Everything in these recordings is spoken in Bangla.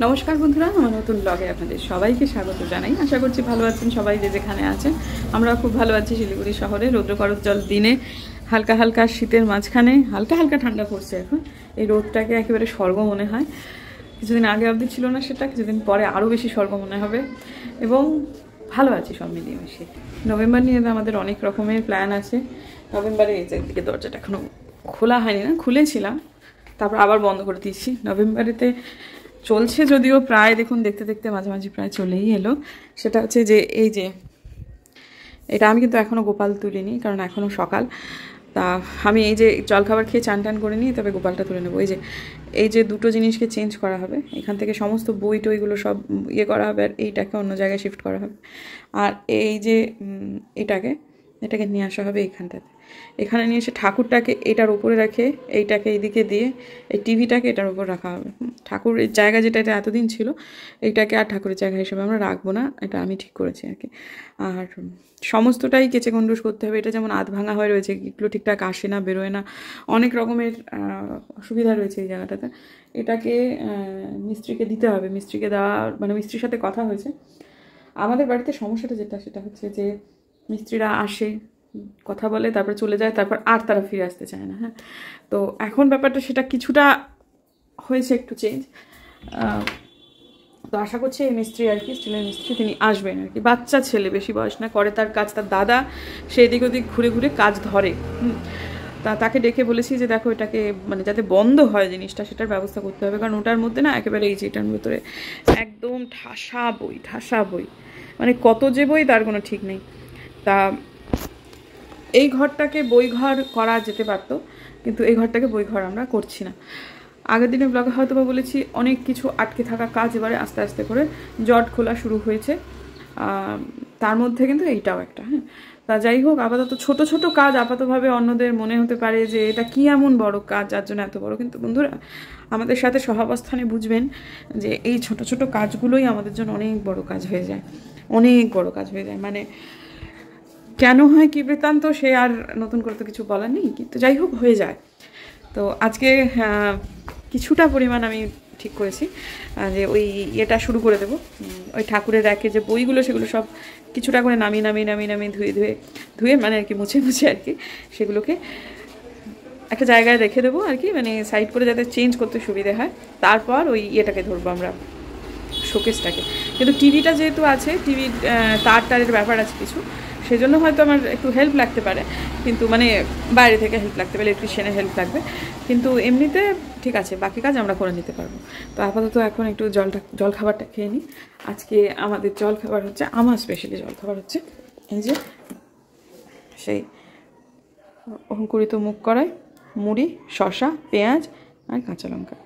নমস্কার বন্ধুরা, আমার নতুন ব্লগে আপনাদের সবাইকে স্বাগত জানাই। আশা করছি ভালো আছেন সবাই, যে যেখানে আছেন। আমরা খুব ভালো আছি। শিলিগুড়ি শহরে রৌদ্রকরোজ্জ্বল দিনে হালকা হালকা শীতের মাঝখানে হালকা হালকা ঠান্ডা পড়ছে। এখন এই রোদটাকে একেবারে স্বর্গ মনে হয়। কিছুদিন আগে অবধি ছিল না সেটা, কিছুদিন পরে আরও বেশি স্বর্গ মনে হবে। এবং ভালো আছি সব মিলিয়ে মিশিয়ে। নভেম্বর নিয়ে আমাদের অনেক রকমের প্ল্যান আছে। নভেম্বরে এই দিকে দরজাটা এখনও খোলা হয়নি, না খুলেছিলাম তারপর আবার বন্ধ করে দিয়েছি। নভেম্বরেতে চলছে যদিও প্রায়, দেখুন দেখতে দেখতে মাঝামাঝি প্রায় চলেই এলো। সেটা হচ্ছে যে এই যে এটা আমি কিন্তু এখনও গোপাল তুলিনি, কারণ এখনও সকাল। তা আমি এই যে জলখাবার খেয়ে চান টান করে নিই, তবে গোপালটা তুলে নেবো। এই যে দুটো জিনিসকে চেঞ্জ করা হবে, এখান থেকে সমস্ত বই টইগুলো সব ইয়ে করা হবে, আর এইটাকে অন্য জায়গায় শিফট করা হবে। আর এই যে এটাকে নিয়ে আসা হবে এইখানটাতে। এখানে নিয়ে এসে ঠাকুরটাকে এটার উপরে রেখে এইটাকে এইদিকে দিয়ে এই টিভিটাকে এটার উপর রাখা হবে। ঠাকুরের জায়গা যেটা এটা এতদিন ছিল, এইটাকে আর ঠাকুরের জায়গা হিসেবে আমরা রাখবো না, এটা আমি ঠিক করেছি আর কি। আর সমস্তটাই কেচে গন্ডুস করতে হবে। এটা যেমন আধ ভাঙা হয়ে রয়েছে, এগুলো ঠিকঠাক আসে না, বেরোয় না, অনেক রকমের অসুবিধা রয়েছে এই জায়গাটাতে। এটাকে মিস্ত্রিকে দিতে হবে। মিস্ত্রিকে দেওয়া মানে মিস্ত্রির সাথে কথা হয়েছে। আমাদের বাড়িতে সমস্যাটা সেটা হচ্ছে যে মিস্ত্রিরা আসে, কথা বলে, তারপর চলে যায়, তারপর আর তারা ফিরে আসতে চায় না। হ্যাঁ, তো এখন ব্যাপারটা সেটা কিছুটা হয়েছে, একটু চেঞ্জ। তো আশা করছি এই মিস্ত্রি আর কি, স্টিলের মিস্ত্রি, তিনি আসবেন আর কি। বাচ্চা ছেলে, বেশি বয়স না, করে তার কাজ। তার দাদা সে এদিক ওদিক ঘুরে ঘুরে কাজ ধরে। তাকে ডেকে বলেছি যে দেখো এটাকে মানে যাতে বন্ধ হয় জিনিসটা, সেটার ব্যবস্থা করতে হবে। কারণ ওটার মধ্যে না একেবারে এই যে এটার ভিতরে একদম ঠাসা বই, মানে কত যে বই তার কোনো ঠিক নেই। তা এই ঘরটাকে বইঘর করা যেতে পারতো, কিন্তু এই ঘরটাকে বইঘর আমরা করছি না। আগের দিনে ব্লগে হয়তো বা বলেছি অনেক কিছু আটকে থাকা কাজ এবারে আস্তে আস্তে করে জট খোলা শুরু হয়েছে। তার মধ্যে কিন্তু এইটাও একটা। হ্যাঁ, তা যাই হোক, আপাতত ছোট ছোট কাজ আপাতভাবে অন্যদের মনে হতে পারে যে এটা কি এমন বড় কাজ যার জন্য এত বড়, কিন্তু বন্ধুরা আমাদের সাথে সহাবস্থানে বুঝবেন যে এই ছোট ছোট কাজগুলোই আমাদের জন্য অনেক বড় কাজ হয়ে যায়, অনেক বড় কাজ হয়ে যায়। মানে কেন হয় কি বৃত্তান্ত সে আর নতুন করে তো কিছু বলার নেই, কিন্তু যাই হোক হয়ে যায়। তো আজকে কিছুটা পরিমাণ আমি ঠিক করেছি যে ওই এটা শুরু করে দেবো। ওই ঠাকুরের র্যাকে যে বইগুলো সেগুলো সব কিছুটা করে নামিয়ে ধুয়ে মানে আর কি মুছে আর কি সেগুলোকে একটা জায়গায় রেখে দেবো আর কি, মানে সাইড করে যাতে চেঞ্জ করতে সুবিধে হয়। তারপর ওই ইয়েটাকে ধরবো আমরা, শোকেসটাকে। কিন্তু টিভিটা যেহেতু আছে, টিভির তারের ব্যাপার আছে কিছু, সেজন্য হয়তো আমার একটু হেল্প লাগতে পারে, কিন্তু মানে বাইরে থেকে হেল্প লাগতে পারে, ইলেকট্রিশিয়ানের হেল্প লাগবে। কিন্তু এমনিতে ঠিক আছে, বাকি কাজ আমরা করে নিতে পারবো। তো আপাতত এখন একটু জলখাবারটা খেয়ে নিই। আজকে আমাদের জলখাবার হচ্ছে, আমার স্পেশালি জলখাবার হচ্ছে এই যে সেই অঙ্কুরিত মুগ কড়াই, মুড়ি, শসা, পেঁয়াজ আর কাঁচা লঙ্কা।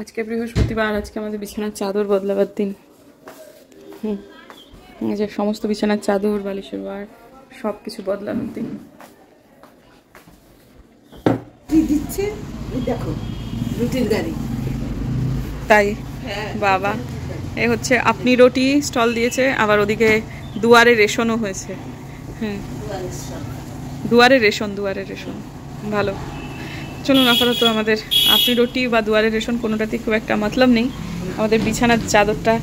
আজকে বৃহস্পতিবার, আজকে আমাদের বিছানার চাদর বদলাবার দিন। এই যে সমস্ত বিছানার চাদর, বালিশের ওয়ার সব কিছু বদলানোর দিন। দিচ্ছে দেখো রুটির গাড়ি, তাই বাবা এ হচ্ছে আপনি রুটি স্টল দিয়েছে, আবার ওদিকে দুয়ারে রেশনও হয়েছে। দুয়ারে রেশন ভালো। চলুন, আপাতত আমাদের আপনি রুটি বা দুয়ারে রেশন কোনোটাতেই খুব একটা মতলব নেই, আমাদের বিছানার চাদরটা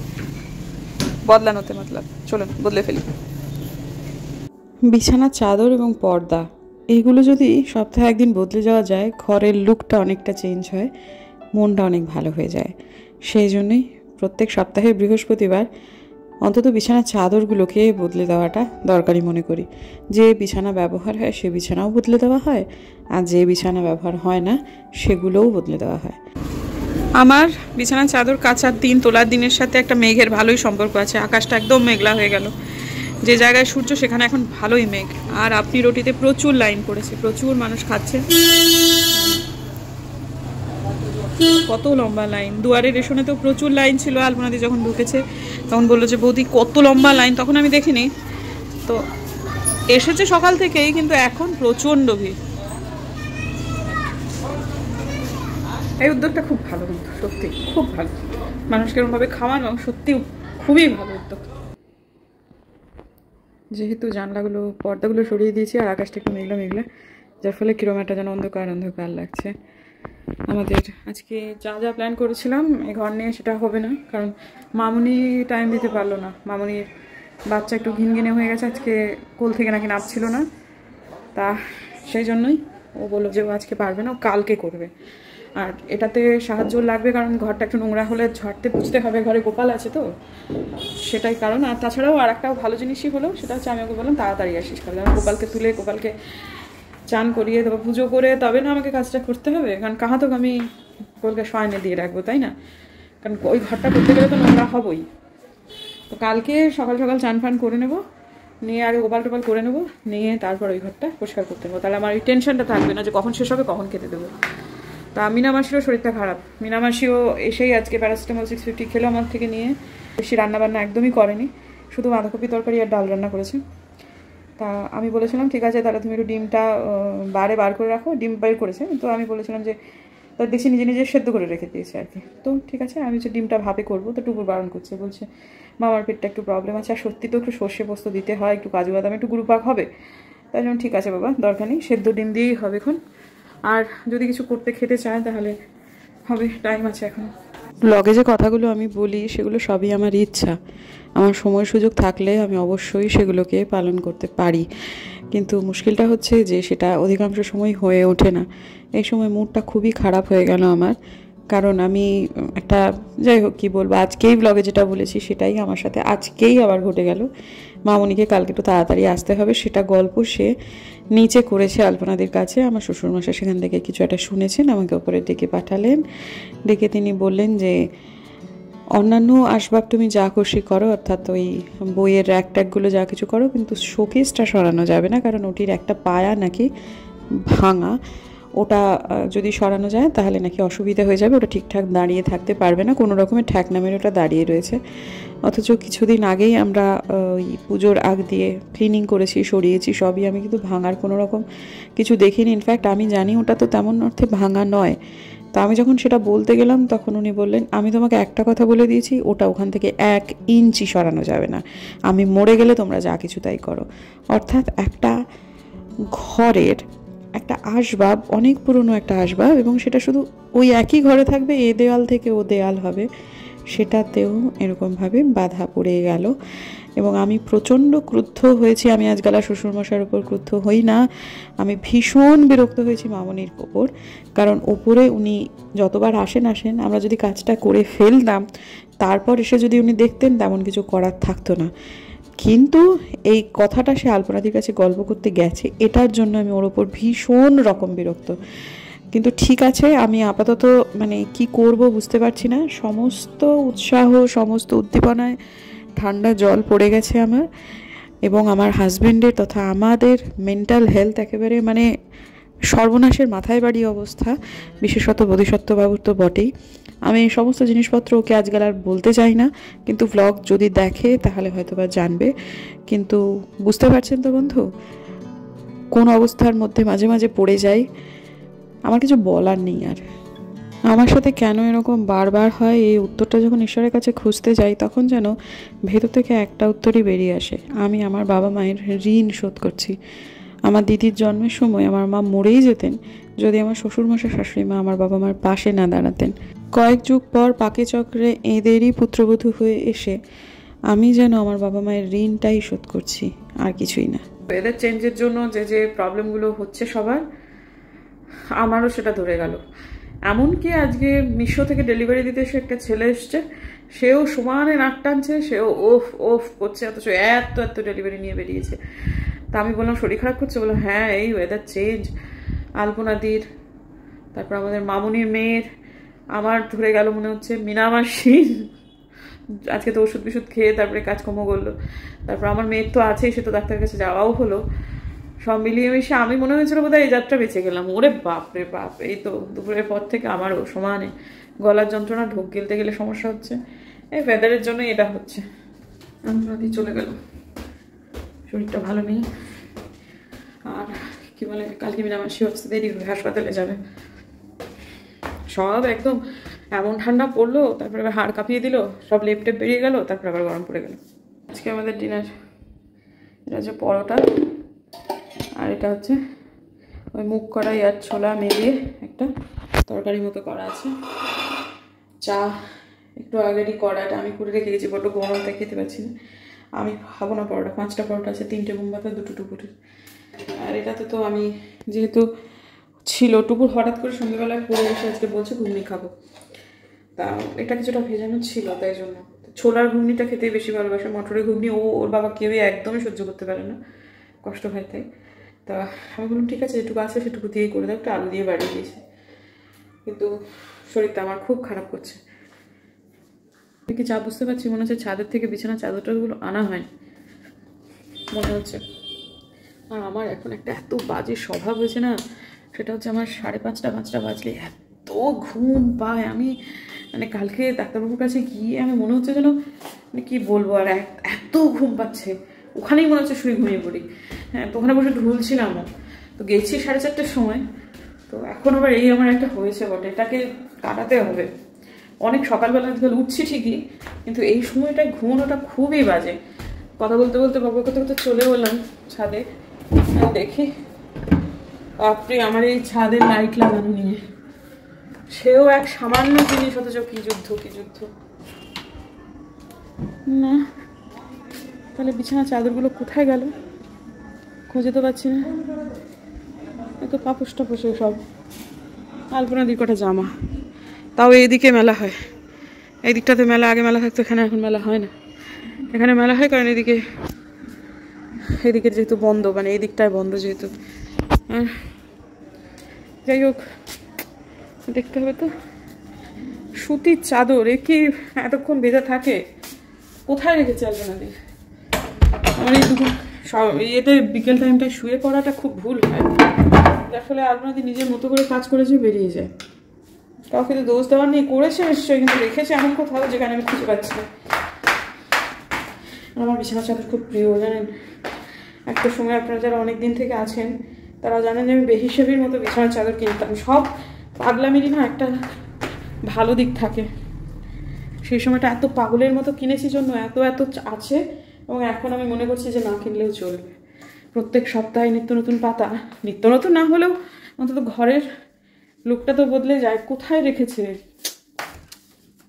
বদলানোতে মতলব। চলুন বদলে ফেলি। বিছানার চাদর এবং পর্দা এইগুলো যদি সপ্তাহে একদিন বদলে যাওয়া যায়, ঘরের লুকটা অনেকটা চেঞ্জ হয়, মনটা অনেক ভালো হয়ে যায়। সেই জন্যই প্রত্যেক সপ্তাহে বৃহস্পতিবার অন্তত বিছানার চাদরগুলোকে বদলে দেওয়াটা দরকারি মনে করি। যে বিছানা ব্যবহার হয় সে বিছানাও বদলে দেওয়া হয়, আর যে বিছানা ব্যবহার হয় না সেগুলোও বদলে দেওয়া হয়। আমার বিছানার চাদর কাচার দিন, তোলার দিনের সাথে একটা মেঘের ভালোই সম্পর্ক আছে। আকাশটা একদম মেঘলা হয়ে গেল, যে জায়গায় সূর্য সেখানে এখন ভালোই মেঘ। আর আপনি রুটিতে প্রচুর লাইন পড়েছে, প্রচুর মানুষ খাচ্ছে, কত লম্বা লাইন। দুয়ারে রেশনে তো প্রচুর লাইন ছিল, আলপনাদি যখন ঢুকেছে তখন বললো যে বৌদি কত লম্বা লাইন, তখন আমি দেখিনি। তো এসেছে সকাল থেকেই, কিন্তু এখন প্রচণ্ড ভিড়। এই উদ্যোগটা খুব ভালো, কিন্তু সত্যি খুব ভালো। মানুষকে এরকমভাবে খাওয়ানো সত্যি খুবই ভালো উদ্যোগ। যেহেতু জানলাগুলো পর্দাগুলো সরিয়ে দিয়েছি আর আকাশটা একটু মেঘলা মেঘলা, যার ফলে কিরম একটা যেন অন্ধকার অন্ধকার লাগছে। আমাদের আজকে যা যা প্ল্যান করেছিলাম এই ঘর নিয়ে সেটা হবে না, কারণ মামুনি টাইম দিতে পারলো না। মামুনির বাচ্চা একটু ঘিনঘিনে হয়ে গেছে, আজকে কোল থেকে নাকি নামছিল না, তা সেই জন্যই ও বললো যে ও আজকে পারবে না, ও কালকে করবে। আর এটাতে সাহায্য লাগবে, কারণ ঘরটা একটু নোংরা হলে ঝাড়তে পুছতে হবে, ঘরে গোপাল আছে তো সেটাই কারণ। আর তাছাড়াও আর একটা ভালো জিনিসই হলো, সেটা হচ্ছে আমি ওকে বললাম তাড়াতাড়ি আসিস, কারণ গোপালকে তুলে গোপালকে চান করিয়ে তারপর পুজো করে তবে না আমাকে কাজটা করতে হবে, কারণ কাহাতক আমি গোপালকে শয়নে দিয়ে রাখবো, তাই না? কারণ ওই ঘরটা করতে গেলে তো নোংরা হবই। তো কালকে সকাল সকাল চান ফান করে নেবো, নিয়ে আগে গোপাল টোপাল করে নেবো, নিয়ে তারপর ওই ঘরটা পরিষ্কার করতে নেবো। তাহলে আমার ওই টেনশনটা থাকবে না যে কখন শেষ হবে কখন খেতে দেবো। তা মিনামাসিরও শরীরটা খারাপ, মিনামাসিও এসেই আজকে প্যারাসিটামল 650 খেলো আমার থেকে নিয়ে, বেশি রান্নাবান্না একদমই করেনি, শুধু বাঁধাকপি তরকারি আর ডাল রান্না করেছে। তা আমি বলেছিলাম ঠিক আছে তাহলে তুমি একটু ডিমটা বার করে রাখো, ডিম বের করেছে, তো আমি বলেছিলাম যে তার দেখছি নিজে নিজে সেদ্ধ করে রেখে দিয়েছে আর কি। তো ঠিক আছে আমি যে ডিমটা ভাবে করবো, তো টুকুর বারণ করছে, বলছে মামার পেটটা একটু প্রবলেম আছে, আর সত্যি তো একটু সর্ষে পোস্ত দিতে হয়, একটু কাজু বাদাম, একটু গুরুপাক হবে। তাই জন্য ঠিক আছে বাবা দরকার নেই, সেদ্ধ ডিম দিয়েই হবে এখন। আর যদি কিছু করতে খেতে চায় তাহলে হবে, টাইম আছে এখন। ব্লগে যে কথাগুলো আমি বলি সেগুলো সবই আমার ইচ্ছা, আমার সময় সুযোগ থাকলে আমি অবশ্যই সেগুলোকে পালন করতে পারি, কিন্তু মুশকিলটা হচ্ছে যে সেটা অধিকাংশ সময় হয়ে ওঠে না। এই সময় মুডটা খুবই খারাপ হয়ে গেল আমার, কারণ আমি একটা যাই হোক কী বলবো, আজকেই ব্লগে যেটা বলেছি সেটাই আমার সাথে আজকেই আবার ঘটে গেল। মামুনিকে কালকে একটু তাড়াতাড়ি আসতে হবে, সেটা গল্প সে নিচে করেছে আলপনাদের কাছে। আমার শ্বশুরমশাই সেখান থেকে কিছু একটা শুনেছেন, আমাকে ওপরে ডেকে পাঠালেন। ডেকে তিনি বললেন যে অন্যান্য আসবাব তুমি যা খুশি করো, অর্থাৎ ওই বইয়ের র্যাক ট্যাকগুলো যা কিছু করো, কিন্তু শোকেসটা সরানো যাবে না, কারণ ওটির একটা পায়া নাকি ভাঙা, ওটা যদি সরানো যায় তাহলে নাকি অসুবিধা হয়ে যাবে, ওটা ঠিকঠাক দাঁড়িয়ে থাকতে পারবে না, কোনো রকমের ঠ্যাক নামের ওটা দাঁড়িয়ে রয়েছে। অথচ কিছুদিন আগেই আমরা ওই পুজোর আগ দিয়ে ক্লিনিং করেছি, সরিয়েছি সবই, আমি কিন্তু ভাঙার কোনো রকম কিছু দেখিনি। ইনফ্যাক্ট আমি জানি ওটা তো তেমন অর্থে ভাঙা নয়। তা আমি যখন সেটা বলতে গেলাম তখন উনি বললেন আমি তোমাকে একটা কথা বলে দিয়েছি, ওটা ওখান থেকে 1 ইঞ্চি সরানো যাবে না, আমি মরে গেলে তোমরা যা কিছু তাই করো। অর্থাৎ একটা ঘরের একটা আসবাব, অনেক পুরনো একটা আসবাব, এবং সেটা শুধু ওই একই ঘরে থাকবে, এ দেওয়াল থেকে ও দেওয়াল হবে, সেটাতেও এরকমভাবে বাধা পড়ে গেল। এবং আমি প্রচণ্ড ক্রুদ্ধ হয়েছি। আমি আজকাল শ্বশুরমশাইয়ের উপর ক্রুদ্ধ হই না, আমি ভীষণ বিরক্ত হয়েছি মামনির ওপর, কারণ ওপরে উনি যতবার আসেন আমরা যদি কাজটা করে ফেলতাম তারপর এসে যদি উনি দেখতেন তেমন কিছু করার থাকতো না। কিন্তু এই কথাটা সে আলপনাদির কাছে গল্প করতে গেছে, এটার জন্য আমি ওর ওপর ভীষণ রকম বিরক্ত। কিন্তু ঠিক আছে, আমি আপাতত মানে কি করব বুঝতে পারছি না, সমস্ত উৎসাহ সমস্ত উদ্দীপনায় ঠান্ডা জল পড়ে গেছে আমার, এবং আমার হাজব্যান্ডের তথা আমাদের মেন্টাল হেলথ একেবারে মানে সর্বনাশের মাথায় বাড়ি অবস্থা, বিশেষত বোধিসত্ত্ববাবুর তো বটেই। আমি এই সমস্ত জিনিসপত্র ওকে আজকাল আর বলতে চাই না, কিন্তু ব্লগ যদি দেখে তাহলে হয়তো বা জানবে। কিন্তু বুঝতে পারছেন তো বন্ধু, কোন অবস্থার মধ্যে মাঝে মাঝে পড়ে যাই, আমার কিছু বলার নেই আর। আমার সাথে কেন এরকম বারবার হয় এই উত্তরটা যখন ঈশ্বরের কাছে খুঁজতে যাই তখন যেন ভেতর থেকে একটা উত্তরই বেরিয়ে আসে, আমি আমার বাবা মায়ের ঋণ শোধ করছি। আমার দিদির জন্মের সময় আমার মা মরেই যেতেন যদি আমার শ্বশুরমশাই শাশুড়ি মা আমার বাবা মার পাশে না দাঁড়াতেন। কয়েক যুগ পর পাকে চক্রে এদেরই পুত্রবধূ হয়ে এসে আমি যেন আমার বাবা মায়ের ঋণটাই শোধ করছি, আর কিছুই না। ওয়েদার চেঞ্জের জন্য যে যে প্রবলেমগুলো হচ্ছে সবার, আমারও সেটা ধরে গেল। এমনকি আজকে মিশো থেকে ডেলিভারি দিতে এসে একটা ছেলে এসছে, সেও সমানে নাক টানছে, সেও ওফ ওফ করছে, অথচ এত এত ডেলিভারি নিয়ে বেরিয়েছে। তা আমি বললাম শরীর খারাপ করছে, বললাম হ্যাঁ এই ওয়েদার চেঞ্জ, আলপনাদির, তারপর আমাদের মামুনির মেয়ের, আমার ধরে গেল মনে হচ্ছে মিনামাসির, আজকে তো ওষুধ বিষুধ খেয়ে তারপরে কাজকর্ম করলো, তারপর আমার মেয়ের তো আছেই, সে তো ডাক্তারের কাছে যাওয়াও হলো, সব মিলিয়ে মিশে আমি মনে হয়েছিল বোধহয় এই যাত্রা বেঁচে গেলাম। ওরে বাপ রে বাপ, এই তো দুপুরের পর থেকে আমারও সমানে গলার যন্ত্রণা, ঢোক গিলতে গেলে সমস্যা হচ্ছে, এই ওয়েদারের জন্যই এটা হচ্ছে। আমি চলে গেল, শরীরটা ভালো নেই। আর কি বলে, কালকে মিনামাসি হচ্ছে, দেরি হবে, হাসপাতালে যাবে। সব একদম এমন ঠান্ডা পড়লো, তারপরে আবার হাড় কাঁপিয়ে দিল, সব লেপ টেপ বেরিয়ে গেল, তারপরে আবার গরম পড়ে গেল। আজকে আমাদের ডিনার এটা হচ্ছে পরোটা, আর এটা হচ্ছে ওই মুগ কড়াই আর ছোলা মিলিয়ে একটা তরকারি মতো করা আছে। চা একটু আগেরই কড়াটা আমি করে রেখে গেছি, বড্ড গরম তাই খেতে পাচ্ছি না। আমি খাবো না পরোটা, 5টা পরোটা আছে, 3টে বোম্বাতে 2টো টুকুরের। আর এটাতে তো আমি যেহেতু ছিল টুকুর, হঠাৎ করে সন্ধ্যেবেলায় পড়ে এসে আজকে বলছে ঘুগনি খাবো, তা এটা কিছুটা ভেজানো ছিল, তাই জন্য ছোলার ঘুগনিটা খেতে বেশি ভালোবাসে। মটরের ঘুগনি ওর বাবা কেউই একদমই সহ্য করতে পারে না, কষ্ট হয় তাই। তা আমি বললাম ঠিক আছে যেটুকু আছে সেটুকু দিয়েই করে দাও, একটু আলু দিয়ে বাড়িয়ে দিয়েছে। কিন্তু শরীরটা আমার খুব খারাপ করছে, কি যা বুঝতে পারছি মনে হচ্ছে ছাদের থেকে বিছানা চাদরটাগুলো আনা হয় মনে হচ্ছে। আর আমার এখন একটা এত বাজে স্বভাব হয়েছে না, সেটা হচ্ছে আমার 5:30 বাজলে এত ঘুম পায়। আমি মানে কালকে ডাক্তারবাবুর কাছে গিয়ে আমি মনে হচ্ছে যেন মানে কী বলবো, আর এত ঘুম পাচ্ছে, ওখানেই মনে হচ্ছে শুয়ে ঘুমিয়ে পড়ি। হ্যাঁ, তো ওখানে বসে ঢুলছিলাম, তো গেছি 4:30টার সময়। তো এখন আবার এই আমার একটা হয়েছে বটে, এটাকে কাটাতে হবে। অনেক সকালবেলা আজকাল উঠছি ঠিকই, কিন্তু এই সময়টায় ঘুমানোটা খুবই বাজে। কথা বলতে বলতে বকবক করতে করতে চলে বললাম ছাদে, দেখি আপনি আমার এই ছাদের লাইট লাগানো নিয়ে, সেও এক সামান্য জিনিস, অথচ কি যুদ্ধ কি যুদ্ধ। না তাহলে বিছানা চাদরগুলো কোথায় গেল, খুঁজে তো পাচ্ছি না। এত পাপোশ টাপোশ সব, আলপনা দিয়ে কটা জামা, তাও এইদিকে মেলা হয়। এই দিকটাতে মেলা, আগে মেলা থাকতো, এখানে এখন মেলা হয় না। এখানে মেলা হয় কারণ এদিকে যেহেতু বন্ধ, মানে এই দিকটায় বন্ধ যেহেতু। আর যাই হোক, দেখতে হবে তো। সুতির চাদর এ কি এতক্ষণ বেঁধে থাকে, কোথায় রেখেছে আলপনা দিয়ে? আমার এই দুপুর এতে বিকেল টাইমটায় শুয়ে পড়াটা খুব ভুল হয়, যার ফলে আলপনা দিয়ে নিজের মতো করে কাজ করেছে, বেরিয়ে যায়। কাউকে তো দোষ দেওয়ার নেই, করেছে নিশ্চয়ই, কিন্তু রেখেছে এমন কোথাও যেখানে আমি খুঁজে পাচ্ছি না। আমার বিছানা চাদর খুব প্রিয়, জানেন। একটা সময় আপনারা যারা অনেক দিন থেকে আছেন তারা জানেন যে আমি বেহিসেবির মতো বিছানার চাদর কিনতাম। সব পাগলামিরই না একটা ভালো দিক থাকে। সেই সময়টা এত পাগলের মতো কিনেছি জন্য এত আছে, এবং এখন আমি মনে করছি যে না কিনলেও চলবে। প্রত্যেক সপ্তাহে নিত্য নতুন পাতা, নিত্য নতুন না হলেও অন্তত ঘরের লুকটা তো বদলে যায়। কোথায় রেখেছে,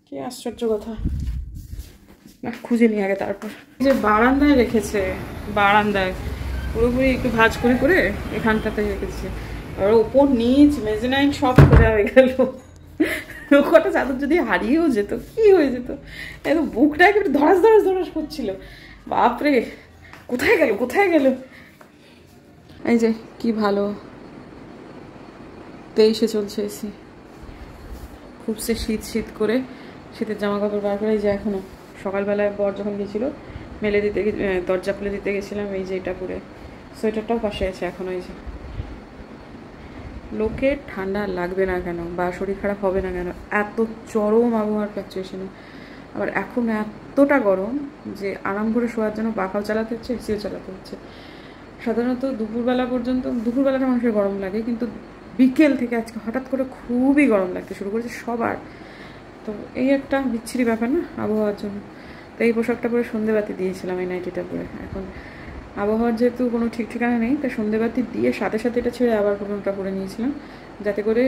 কি আশ্চর্য কথা। না খুঁজে নিয়ে আগে, তারপর যে বারান্দায় রেখেছে, বারান্দায় পুরোপুরি একটু ভাঁজ করে করে এখানটাতে রেখেছে। আর ওপর নিচ মেজেনাইন সব খোঁজা হয়ে গেল। কটা চাদর যদি হারিয়েও যেত কি হয়ে যেত, এত বুকটা একটু ধরাস করছিল। বাপরে, কোথায় গেল কোথায় গেল। এই যে কি ভালো 23-এ চলছে এসি, খুব সে শীত করে শীতের জামা কাপড় বার করে। এই যে এখনো সকালবেলায় বর যখন গেছিলো মেলে দিতে, দরজা খুলে দিতে গেছিলাম, এই যে এটা পরে, সোয়েটারটাও পাশে আছে এখনো। এই যে লোকের ঠান্ডা লাগবে না কেন বা শরীর খারাপ হবে না কেন, এত চরম আবহাওয়ার ফ্ল্যাকচুয়েশনে। আবার এখন এতটা গরম যে আরাম করে শোয়ার জন্য পাখাও চালাতে হচ্ছে, এসিও চালাতে হচ্ছে। সাধারণত দুপুরবেলা পর্যন্ত, দুপুরবেলাটা মানুষের গরম লাগে, কিন্তু বিকেল থেকে আজকে হঠাৎ করে খুবই গরম লাগতে শুরু করেছে সবার। তো এই একটা বিচ্ছিরি ব্যাপার না আবহাওয়ার জন্য। তো এই পোশাকটা পরে সন্ধেবাতি দিয়েছিলাম, এই নাইটিটা পরে। এখন আবহাওয়ার যেহেতু কোনো ঠিক ঠিকানা নেই, তাই সন্ধেবাতি দিয়ে সাথে সাথে এটা ছেড়ে আবার পুরোটা পরে নিয়েছিলাম, যাতে করে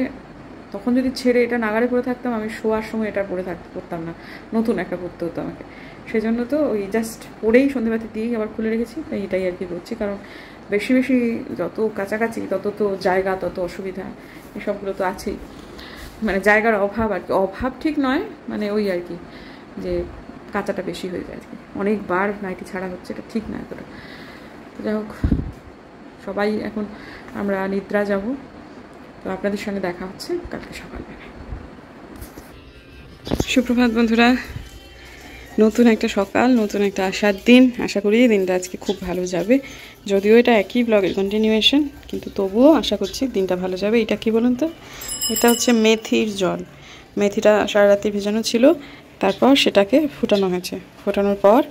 তখন যদি ছেড়ে এটা নাগারে পরে থাকতাম, আমি শোয়ার সময় এটা পরে পরতাম না, নতুন একটা পরতে হতো আমাকে। সেই জন্য তো ওই জাস্ট পরেই সন্ধেবাতি দিয়েই আবার খুলে রেখেছি। তাই এটাই আর কি করছি, কারণ বেশি বেশি যত কাছাকাছি তত তো জায়গা, তত অসুবিধা, এসবগুলো তো আছেই। মানে জায়গার অভাব আর কি, অভাব ঠিক নয়, মানে ওই আর কি যে কাঁচাটা বেশি হয়ে যায় আর কি। অনেকবার নাইটি ছাড়া হচ্ছে, এটা ঠিক না এতটা। তো যাই হোক, সবাই এখন আমরা নিদ্রা যাব। তো আপনাদের সঙ্গে দেখা হচ্ছে কালকে সকালবেলায়। সুপ্রভাত বন্ধুরা, নতুন একটা সকাল, নতুন একটা আশার দিন। আশা করি দিনটা আজকে খুব ভালো যাবে। যদিও এটা একই ব্লগের কন্টিনিউয়েশন, কিন্তু তবুও আশা করছি দিনটা ভালো যাবে। এটা কি বলুন তো, এটা হচ্ছে মেথির জল। মেথিটা সারা রাত্রি ভেজানো ছিল, তারপর সেটাকে ফুটানো হয়েছে। ফোটানোর পর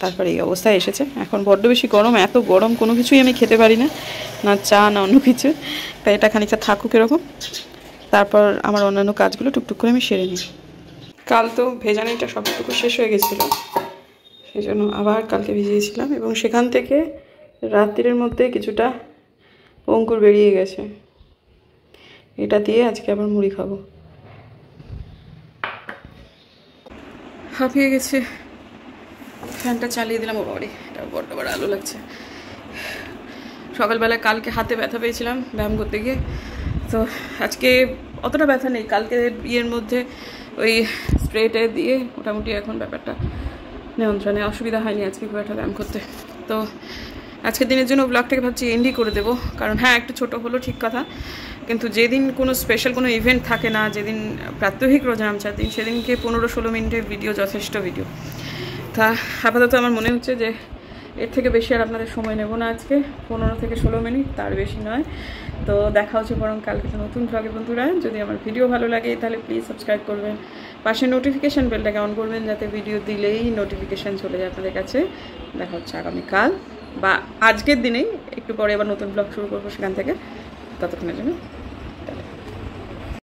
তারপর এই অবস্থায় এসেছে। এখন বড্ড বেশি গরম, এত গরম কোনো কিছুই আমি খেতে পারি না, না চা না অন্য কিছু। তাই এটা খানিকটা থাকুক এরকম, তারপর আমার অন্যান্য কাজগুলো টুকটুক করে আমি সেরে নিই। কাল তো ভেজানিটা সবটুকু শেষ হয়ে গেছিলো, সেই জন্য আবার কালকে ভিজিয়েছিলাম, এবং সেখান থেকে রাত্রির মধ্যে কিছুটা অঙ্কুর বেরিয়ে গেছে, এটা দিয়ে আজকে আবার মুড়ি খাবো। হাঁপিয়ে গেছে, ফ্যানটা চালিয়ে দিলাম। ও বাড়ি, এটা বড্ড বড় আলো লাগছে। সকালবেলায় কালকে হাতে ব্যথা পেয়েছিলাম ব্যায়াম করতে গিয়ে, তো আজকে অতটা ব্যথা নেই। কালকে ইয়ের মধ্যে ওই স্প্রেটে দিয়ে মোটামুটি এখন ব্যাপারটা নিয়ন্ত্রণে, অসুবিধা হয়নি আজকে খুব একটা ব্যায়াম করতে। তো আজকের দিনের জন্য ব্লগটাকে ভাবছি এন্ডই করে দেবো, কারণ হ্যাঁ একটু ছোটো হলো ঠিক কথা, কিন্তু যেদিন কোনো স্পেশাল কোনো ইভেন্ট থাকে না, যেদিন প্রাত্যহিক রোজা আমচার দিন, সেদিনকে 15-16 মিনিটের ভিডিও যথেষ্ট ভিডিও। তা আপাতত আমার মনে হচ্ছে যে এর থেকে বেশি আর আপনাদের সময় নেব না আজকে, 15 থেকে 16 মিনিট, তার বেশি নয়। তো দেখা হচ্ছে বরং কালকে তো নতুন ব্লগে। বন্ধুরা, যদি আমার ভিডিও ভালো লাগে তাহলে প্লিজ সাবস্ক্রাইব করবেন, পাশে নোটিফিকেশান বেলটাকে অন করবেন, যাতে ভিডিও দিলেই নোটিফিকেশান চলে যায় আপনাদের কাছে। দেখা হচ্ছে আগামীকাল বা আজকের দিনেই, একটু পরে আবার নতুন ব্লগ শুরু করবো সেখান থেকে। ততক্ষণের জন্য